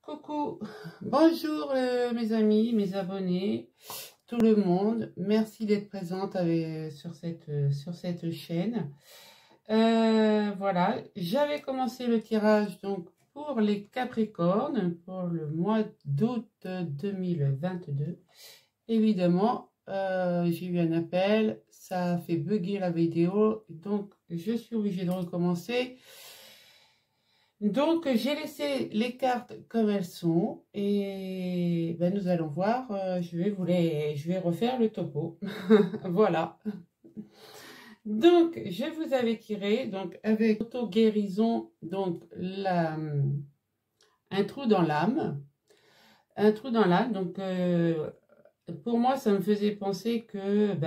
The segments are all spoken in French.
Coucou, bonjour mes amis, mes abonnés, tout le monde. Merci d'être présente sur cette chaîne. Voilà, j'avais commencé le tirage donc pour les Capricornes pour le mois d'août 2022. Évidemment, j'ai eu un appel, ça a fait bugger la vidéo, donc je suis obligée de recommencer. Donc, j'ai laissé les cartes comme elles sont et ben, nous allons voir. Je vais refaire le topo. Voilà. Donc, je vous avais tiré donc avec auto-guérison donc un trou dans l'âme. Un trou dans l'âme. Donc, pour moi, ça me faisait penser que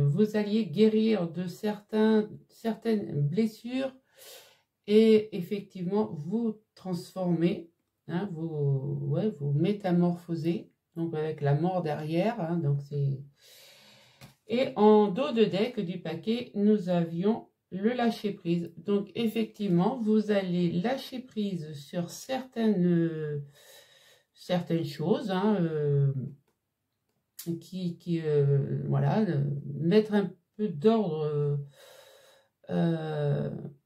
vous alliez guérir de certaines blessures. Et effectivement, vous transformez, hein, vous métamorphosez, donc avec la mort derrière. Hein, donc et en dos de deck du paquet, nous avions le lâcher prise. Donc effectivement, vous allez lâcher prise sur certaines choses, hein, voilà, mettre un peu d'ordre.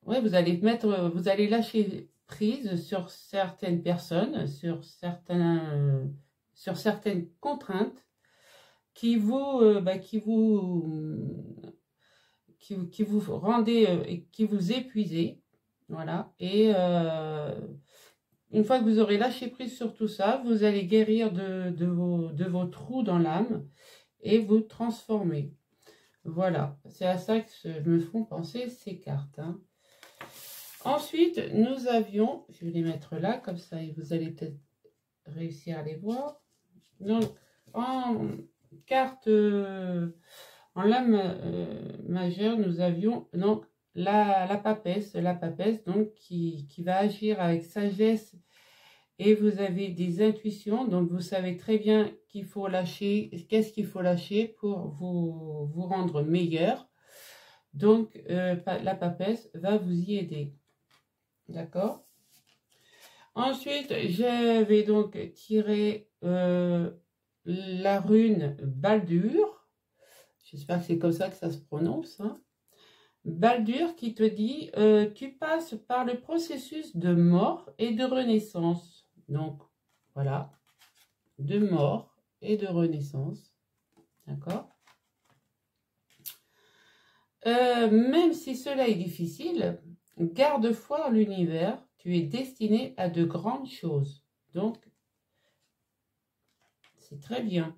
Ouais, vous allez lâcher prise sur certaines personnes, sur certaines contraintes qui vous rendaient, qui vous épuisez, voilà. Et une fois que vous aurez lâché prise sur tout ça, vous allez guérir de vos trous dans l'âme et vous transformer. Voilà, c'est à ça que me font penser ces cartes. Hein. Ensuite, nous avions, je vais les mettre là, comme ça vous allez peut-être réussir à les voir. Donc, en carte, en lame majeure, nous avions donc la papesse donc qui va agir avec sagesse. Et vous avez des intuitions, donc vous savez très bien qu'il faut lâcher, qu'est-ce qu'il faut lâcher pour vous rendre meilleur. Donc, la papesse va vous y aider. D'accord? Ensuite, j'avais donc tiré la rune Baldur. J'espère que c'est comme ça que ça se prononce. Hein. Baldur qui te dit, tu passes par le processus de mort et de renaissance. Donc, voilà, de mort et de renaissance. D'accord? Même si cela est difficile, garde foi en l'univers, tu es destiné à de grandes choses. Donc, c'est très bien.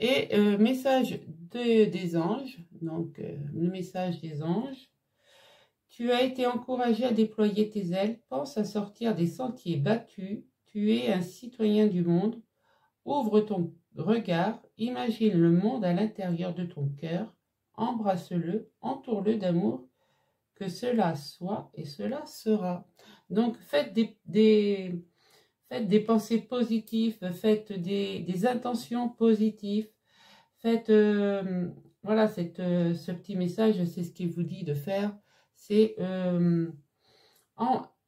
Et message des anges, donc le message des anges. Tu as été encouragé à déployer tes ailes, pense à sortir des sentiers battus, tu es un citoyen du monde, ouvre ton regard, imagine le monde à l'intérieur de ton cœur, embrasse-le, entoure-le d'amour, que cela soit et cela sera. Donc faites des pensées positives, faites des intentions positives, faites, voilà, ce petit message, c'est ce qu'il vous dit de faire. C'est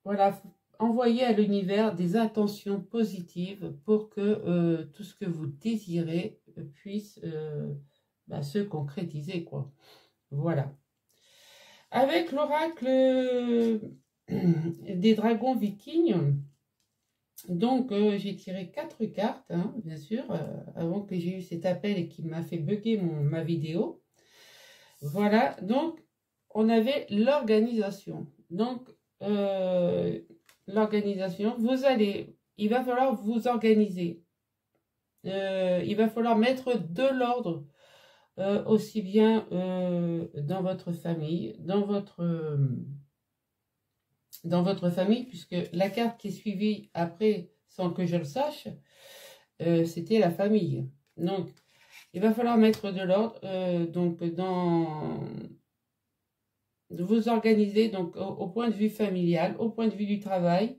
voilà, envoyer à l'univers des intentions positives pour que tout ce que vous désirez puisse se concrétiser, quoi. Voilà. Avec l'oracle des dragons vikings, donc j'ai tiré 4 cartes, hein, bien sûr, avant que j'ai eu cet appel et qui m'a fait bugger ma vidéo. Voilà, donc on avait l'organisation. Donc, l'organisation, il va falloir vous organiser. Il va falloir mettre de l'ordre, aussi bien dans votre famille, dans votre famille, puisque la carte qui est suivie après, sans que je le sache, c'était la famille. Donc, il va falloir mettre de l'ordre, donc de vous organiser donc au point de vue familial, au point de vue du travail,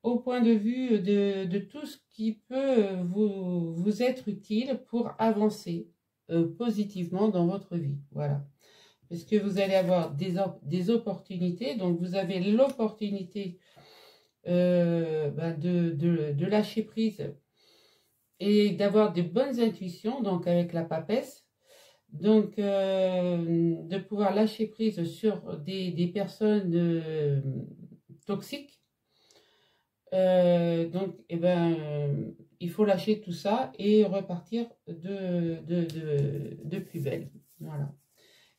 au point de vue de tout ce qui peut vous être utile pour avancer positivement dans votre vie. Voilà. Parce que vous allez avoir des opportunités, donc vous avez l'opportunité de lâcher prise et d'avoir de bonnes intuitions, donc avec la papesse. Donc, de pouvoir lâcher prise sur des personnes toxiques. Donc, il faut lâcher tout ça et repartir de plus belle. Voilà.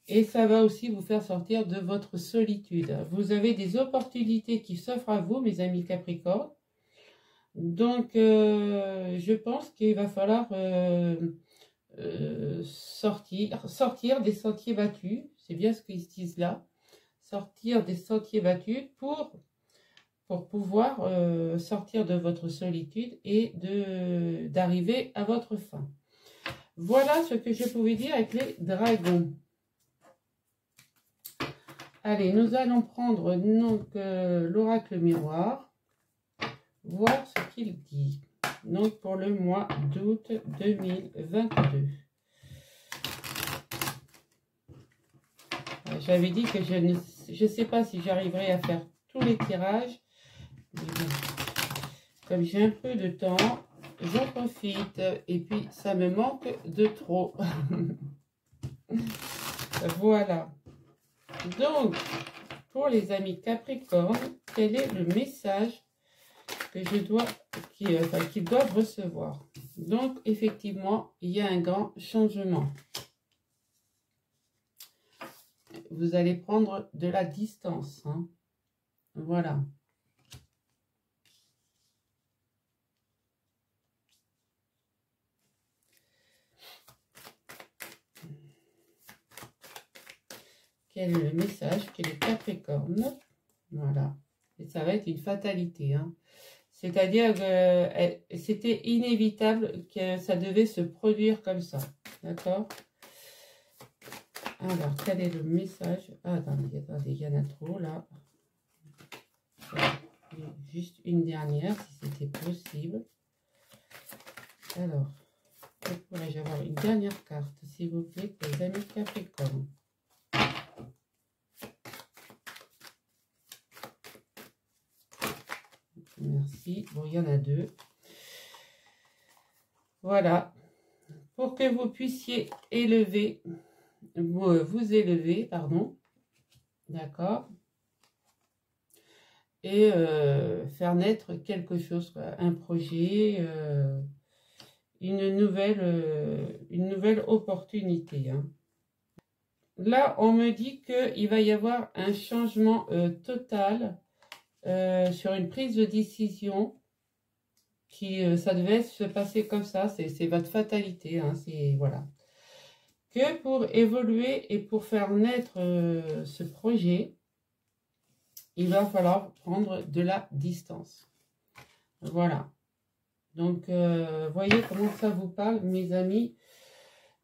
Et ça va aussi vous faire sortir de votre solitude. Vous avez des opportunités qui s'offrent à vous, mes amis Capricorne. Donc, je pense qu'il va falloir sortir des sentiers battus. C'est bien ce qu'ils disent là. Sortir des sentiers battus pour pouvoir sortir de votre solitude et d'arriver à votre fin. Voilà ce que je pouvais dire avec les dragons. Allez, nous allons prendre donc l'oracle miroir, voir ce qu'il dit. Donc pour le mois d'août 2022. J'avais dit que je ne sais pas si j'arriverai à faire tous les tirages. Comme j'ai un peu de temps, j'en profite. Et puis, ça me manque de trop. Voilà. Donc, pour les amis Capricorne, quel est le message que qu'ils doivent recevoir? Donc, effectivement, il y a un grand changement. Vous allez prendre de la distance. Hein. Voilà. Quel est le message que les Capricornes? Voilà. Et ça va être une fatalité. Hein. C'est-à-dire que c'était inévitable que ça devait se produire comme ça. D'accord? Alors, quel est le message? Ah, attendez, il y en a trop là. Juste une dernière, si c'était possible. Alors, pourrais-je avoir une dernière carte, s'il vous plaît, pour les amis Capricorne? Merci. Bon, il y en a deux. Voilà. Pour que vous puissiez élever, vous élever, pardon. D'accord. Et faire naître quelque chose, quoi. Un projet, une nouvelle opportunité. Hein. Là, on me dit qu'il va y avoir un changement total sur une prise de décision qui, ça devait se passer comme ça. C'est votre fatalité. Hein, voilà. Que pour évoluer et pour faire naître ce projet, il va falloir prendre de la distance. Voilà. Donc, voyez comment ça vous parle, mes amis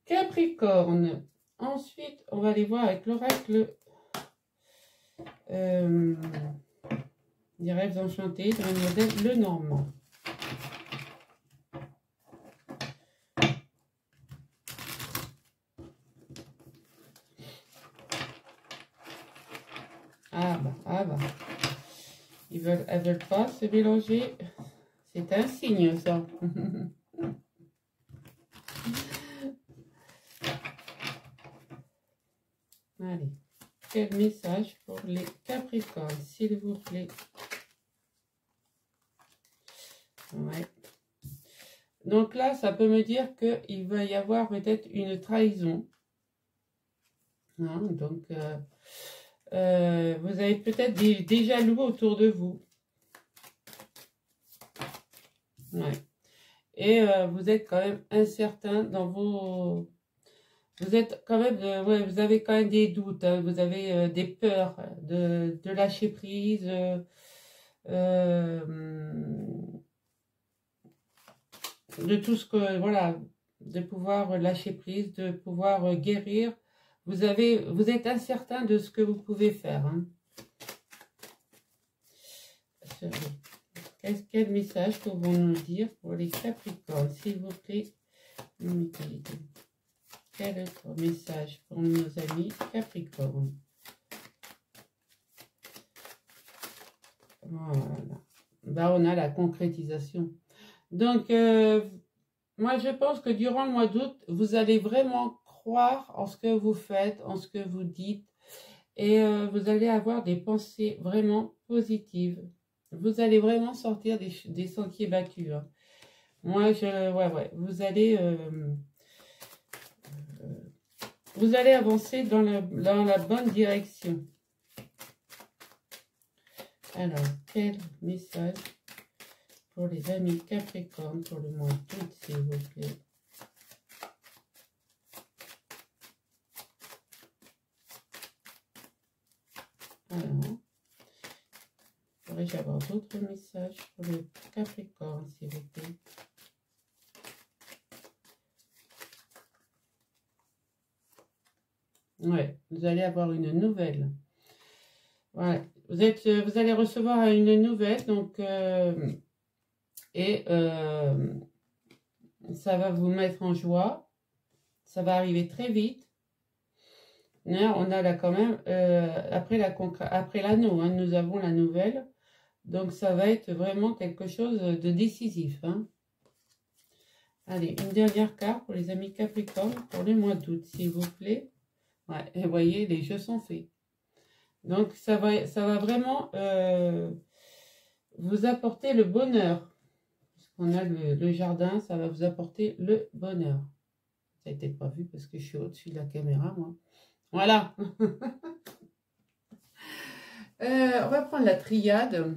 Capricorne. Ensuite, on va aller voir avec l'oracle des rêves enchantés de Mademoiselle Lenormand. Ah bah. Elles veulent pas se mélanger. C'est un signe, ça. Allez. Quel message pour les Capricornes, s'il vous plaît? Ouais. Donc là, ça peut me dire qu'il va y avoir peut-être une trahison. Hein, donc, vous avez peut-être des jaloux autour de vous. Ouais. Et vous êtes quand même incertain dans vos... Vous êtes quand même... ouais, vous avez quand même des doutes. Hein, vous avez des peurs de lâcher prise. De tout ce que... Voilà. De pouvoir lâcher prise, de pouvoir guérir. Vous êtes incertain de ce que vous pouvez faire. Hein. Quel message pouvons-nous dire pour les Capricornes, s'il vous plaît? Quel autre message pour nos amis Capricornes? Voilà. bah, on a la concrétisation. Donc, moi, je pense que durant le mois d'août, vous allez vraiment croire en ce que vous faites, en ce que vous dites, et vous allez avoir des pensées vraiment positives. Vous allez vraiment sortir des sentiers battus. Hein. Moi, ouais, vous allez avancer dans la bonne direction. Alors, quel message pour les amis Capricorne pour le mois d'août, s'il vous plaît? Alors, pourrais-je avoir d'autres messages pour le Capricorne, s'il vous plaît? Ouais, vous allez avoir une nouvelle. Voilà, vous allez recevoir une nouvelle, donc ça va vous mettre en joie. Ça va arriver très vite. Là, on a là quand même après l'anneau, hein, nous avons la nouvelle. Donc ça va être vraiment quelque chose de décisif. Hein. Allez, une dernière carte pour les amis Capricorne pour le mois d'août, s'il vous plaît. Ouais, et vous voyez, les jeux sont faits. Donc, ça va vraiment vous apporter le bonheur. Puisqu'on a le jardin, ça va vous apporter le bonheur. Ça n'a peut-être pas vu parce que je suis au-dessus de la caméra, moi. Voilà. On va prendre la triade.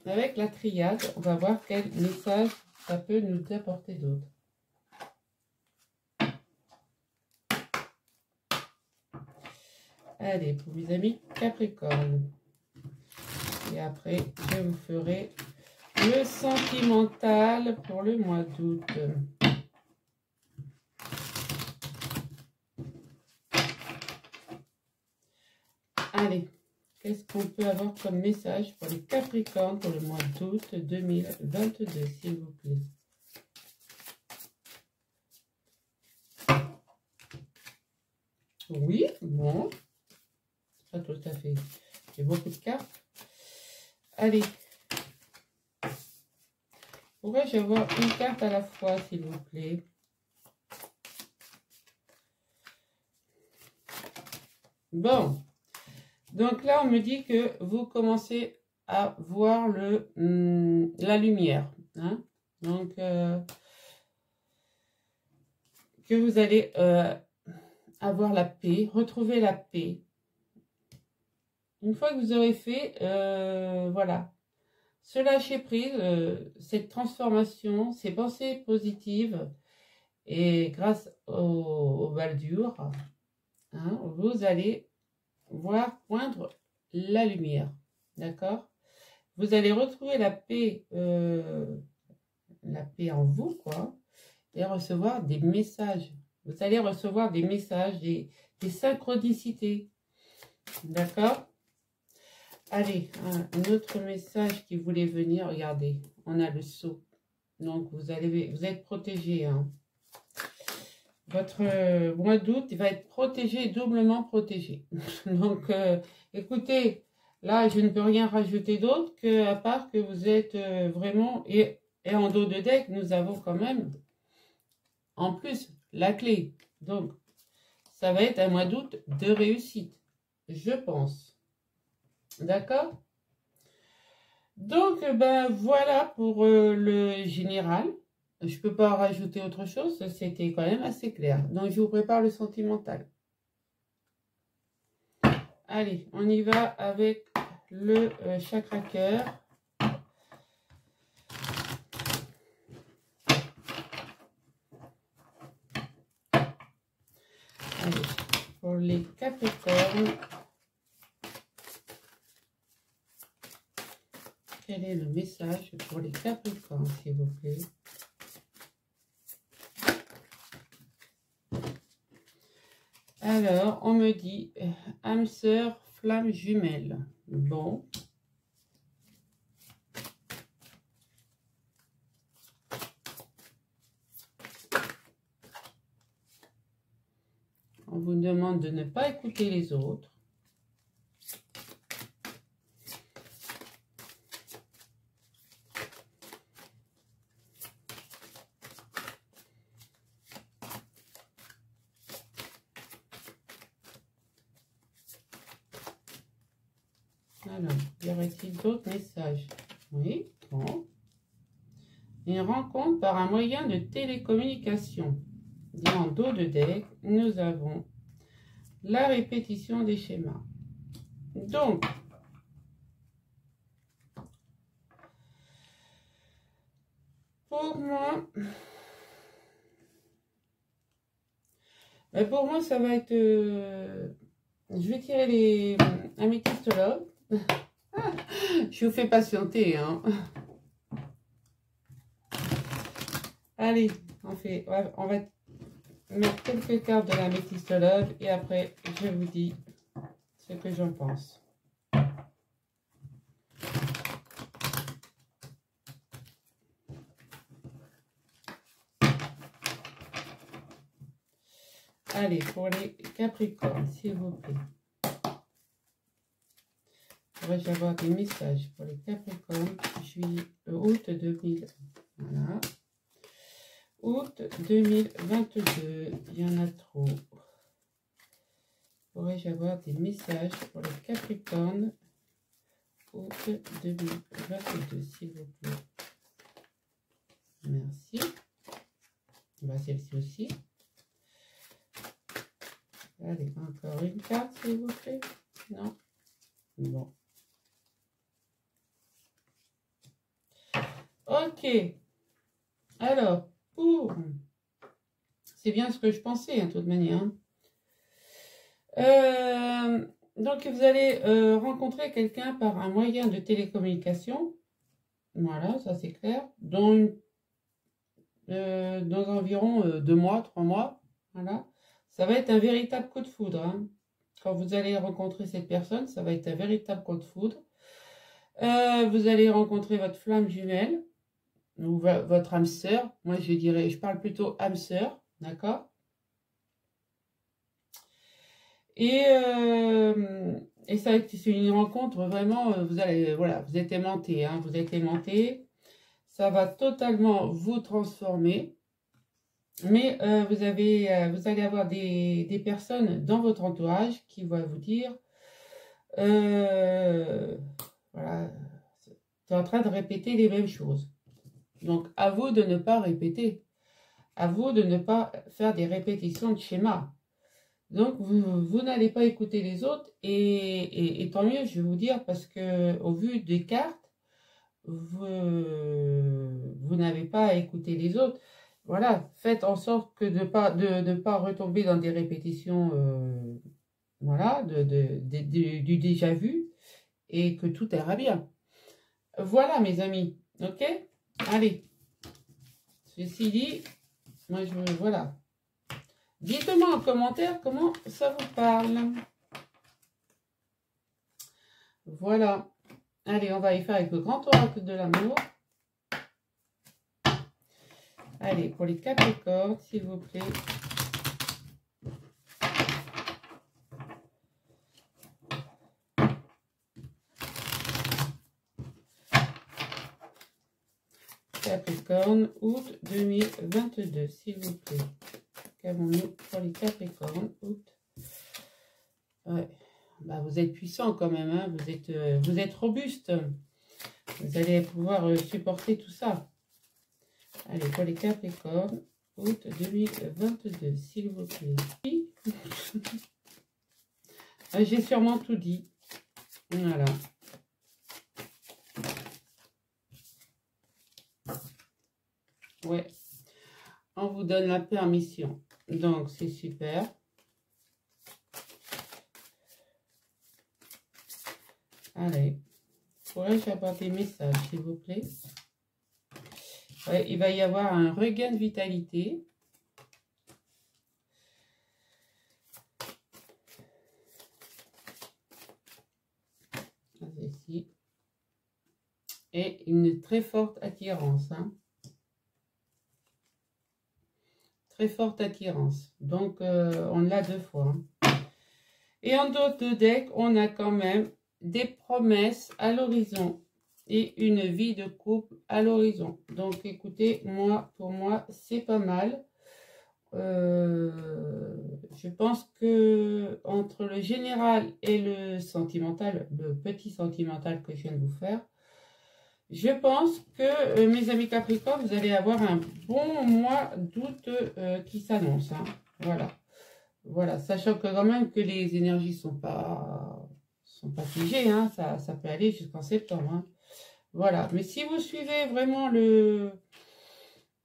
Avec la triade, on va voir quel message ça peut nous apporter d'autre. Allez, pour mes amis Capricorne. Et après, je vous ferai le sentimental pour le mois d'août. Allez, qu'est-ce qu'on peut avoir comme message pour les Capricornes pour le mois d'août 2022, s'il vous plaît? Oui, bon. Pas tout à fait. J'ai beaucoup de cartes. Allez. Pourrais-je avoir une carte à la fois, s'il vous plaît? Bon. Donc là, on me dit que vous commencez à voir la lumière. Hein? Donc, que vous allez avoir la paix, retrouver la paix. Une fois que vous aurez fait, voilà, ce lâcher prise, cette transformation, ces pensées positives, et grâce au Baldur, hein, vous allez voir poindre la lumière, d'accord? Vous allez retrouver la paix en vous, quoi, et recevoir des messages. Vous allez recevoir des messages, des synchronicités, d'accord? Allez, un autre message qui voulait venir, regardez, on a le sceau. Donc, vous êtes protégé. Hein. Votre mois d'août va être protégé, doublement protégé. Donc, écoutez, là, je ne peux rien rajouter d'autre à part que vous êtes vraiment... Et en dos de deck, nous avons quand même, en plus, la clé. Donc, ça va être un mois d'août de réussite, je pense. D'accord? Donc, ben voilà pour le général. Je ne peux pas rajouter autre chose, c'était quand même assez clair. Donc, je vous prépare le sentimental. Allez, on y va avec le chakra cœur. Allez, pour les Capricornes. Quel est le message pour les Capricornes, s'il vous plaît? Alors, on me dit âme sœur, flamme jumelle. Bon. On vous demande de ne pas écouter les autres. Alors, y aurait-il d'autres messages? Oui, bon. Une rencontre par un moyen de télécommunication. Et en dos de deck, nous avons la répétition des schémas. Donc, pour moi, ça va être... je vais tirer les améthystologues. Je vous fais patienter, hein. Allez, on va mettre quelques cartes de l'améthystologue et après, je vous dis ce que j'en pense. Allez, pour les Capricornes, s'il vous plaît. Pourrais-je avoir des messages pour les Capricornes, août 2000, voilà. Août 2022, il y en a trop. Pourrais-je avoir des messages pour les Capricornes, août 2022, s'il vous plaît. Merci. Celle-ci aussi. Allez, encore une carte, s'il vous plaît. Non. Bon. Ok. Alors, c'est bien ce que je pensais, de toute manière. Donc, vous allez rencontrer quelqu'un par un moyen de télécommunication. Voilà, ça c'est clair. Dans environ 2 mois, 3 mois. Voilà. Ça va être un véritable coup de foudre. Hein. Quand vous allez rencontrer cette personne, ça va être un véritable coup de foudre. Vous allez rencontrer votre flamme jumelle ou votre âme sœur. Moi, je parle plutôt âme sœur, d'accord? Et ça, c'est une rencontre vraiment, vous êtes aimanté, hein, vous êtes aimanté. Ça va totalement vous transformer. Mais vous allez avoir des personnes dans votre entourage qui vont vous dire, voilà, tu es en train de répéter les mêmes choses. Donc, à vous de ne pas répéter. À vous de ne pas faire des répétitions de schémas. Donc, vous n'allez pas écouter les autres. Et tant mieux, je vais vous dire, parce que au vu des cartes, vous n'avez pas à écouter les autres. Voilà, faites en sorte que de ne pas retomber dans des répétitions voilà, du déjà vu et que tout ira bien. Voilà, mes amis. Ok? Allez. Ceci dit, moi, voilà. Dites-moi en commentaire comment ça vous parle. Voilà. Allez, on va y faire avec le grand oracle de l'amour. Allez, pour les Capricornes, s'il vous plaît. Capricorne, août 2022, s'il vous plaît. Qu'avons-nous pour les Capricornes, août? Ouais. Bah, vous êtes puissant quand même, hein. Vous êtes robuste. Vous allez pouvoir supporter tout ça. Allez, pour les Capricornes, août 2022, s'il vous plaît. J'ai sûrement tout dit. Voilà. Ouais. On vous donne la permission. Donc, c'est super. Allez. Pourrais-je avoir des messages, s'il vous plaît? Ouais, il va y avoir un regain de vitalité. Ici. Et une très forte attirance. Hein. Très forte attirance. Donc, on l'a 2 fois. Hein. Et en dos de deck, on a quand même des promesses à l'horizon. Et une vie de couple à l'horizon. Donc, écoutez, pour moi, c'est pas mal. je pense que entre le général et le sentimental, le petit sentimental que je viens de vous faire, je pense que, mes amis Capricorne, vous allez avoir un bon mois d'août qui s'annonce. Hein. Voilà. Voilà. Sachant que quand même que les énergies sont pas figées. Hein. Ça peut aller jusqu'en septembre. Hein. Voilà. Mais si vous suivez vraiment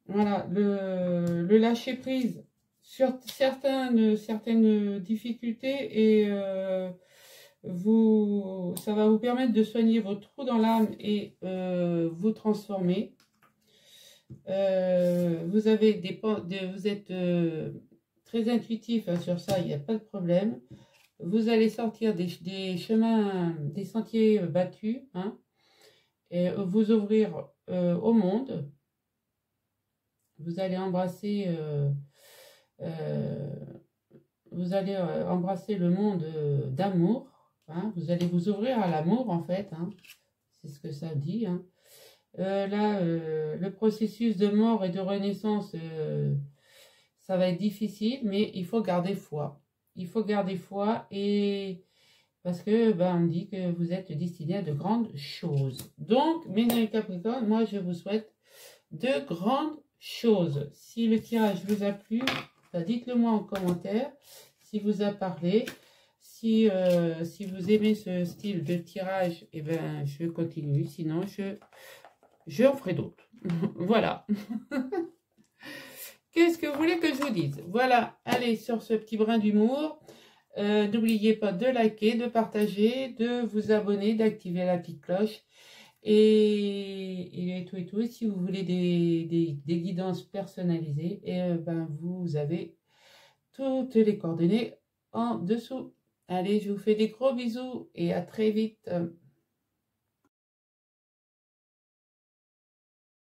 voilà, le lâcher prise sur certaines difficultés et ça va vous permettre de soigner vos trous dans l'âme et vous transformer. Vous êtes très intuitif hein, sur ça, il n'y a pas de problème. Vous allez sortir des chemins, des sentiers battus, hein, et vous ouvrir au monde. Vous allez embrasser le monde d'amour. Hein, vous allez vous ouvrir à l'amour en fait. Hein, c'est ce que ça dit. Hein. Là, le processus de mort et de renaissance, ça va être difficile, mais il faut garder foi. Il faut garder foi et parce que on dit que vous êtes destiné à de grandes choses. Donc, mes amis Capricorne, moi je vous souhaite de grandes choses. Si le tirage vous a plu, dites-le moi en commentaire. Si vous a parlé, si vous aimez ce style de tirage, eh ben je continue. Sinon, je en ferai d'autres. Voilà. Qu'est-ce que vous voulez que je vous dise? Voilà, allez sur ce petit brin d'humour. N'oubliez pas de liker, de partager, de vous abonner, d'activer la petite cloche. Et tout et tout. Et si vous voulez des guidances personnalisées, et vous avez toutes les coordonnées en dessous. Allez, je vous fais des gros bisous et à très vite.